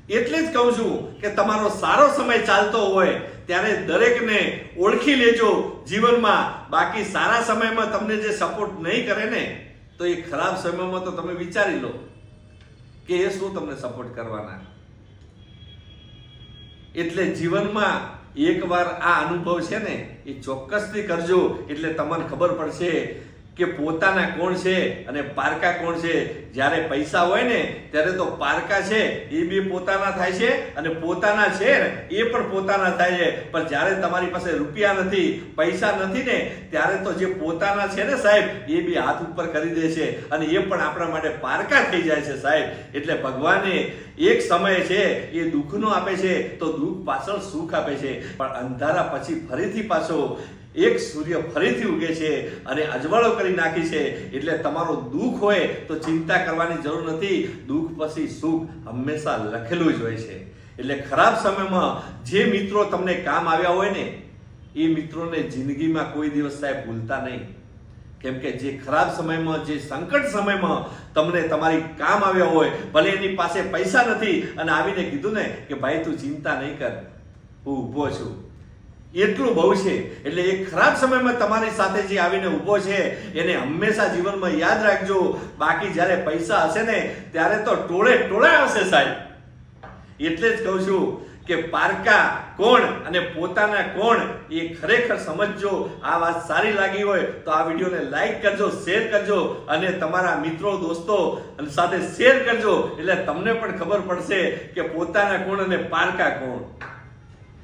એટલે જ કહું છું કે તમારો સારો સમય ચાલતો હોય ત્યારે દરેકને ઓળખી લેજો જીવનમાં. બાકી સારા સમયમાં તમને જે સપોર્ટ નહીં કરે ને, તો એ ખરાબ સમયમાં તો તમે વિચારી લો કે એ શું તમને સપોર્ટ કરવાના. એટલે જીવનમાં એકવાર આ અનુભવ છે ને એ ચોક્કસથી કરજો, એટલે તમને ખબર પડશે કે પોતાના કોણ છે અને પારકા કોણ છે. જ્યારે પૈસા હોય ને ત્યારે તો પારકા છે એ બી પોતાના થાય છે અને પોતાના છે એ પણ પોતાના થાય છે. પણ જ્યારે તમારી પાસે રૂપિયા નથી, પૈસા નથી ને, ત્યારે તો જે પોતાના છે ને સાહેબ, એ બી હાથ ઉપર કરી દે છે અને એ પણ આપણા માટે પારકા થઈ જાય છે સાહેબ. એટલે ભગવાને એક સમય છે એ દુઃખનો આપે છે તો દુઃખ પાછળ સુખ આપે છે, પણ અંધારા પછી ફરીથી પાછો એક સૂર્ય ફરીથી ઉગે છે અને અજવાળો કરી નાખી છે. એટલે તમારો દુઃખ હોય તો ચિંતા કરવાની જરૂર નથી. દુઃખ પછી સુખ હંમેશા લખેલું જ હોય છે. એટલે ખરાબ સમયમાં જે મિત્રો તમને કામ આવ્યા હોય ને, એ મિત્રોને જિંદગીમાં કોઈ દિવસ સાહેબ ભૂલતા નહીં. કેમ કે જે ખરાબ સમયમાં, જે સંકટ સમયમાં તમને તમારી કામ આવ્યા હોય, ભલે એની પાસે પૈસા નથી અને આવીને કીધું ને કે ભાઈ તું ચિંતા નહીં કર, હું ઊભો છું, એટલું બહુ છે. એટલે એ ખરાબ સમયમાં તમારી સાથે જે આવીને ઊભો છે એને હંમેશા જીવનમાં યાદ રાખજો. બાકી જ્યારે પૈસા હશે ને ત્યારે તો ટોળે ટોળા હશે સાહેબ. એટલે જ કહું છું કે પારકા કોણ અને પોતાના કોણ એ ખરેખર સમજજો. આ વાત સારી લાગી હોય તો આ વિડીયોને લાઈક કરજો, શેર કરજો અને તમારા મિત્રો દોસ્તો સાથે શેર કરજો, એટલે તમને પણ ખબર પડશે કે પોતાના કોણ અને પારકા કોણ.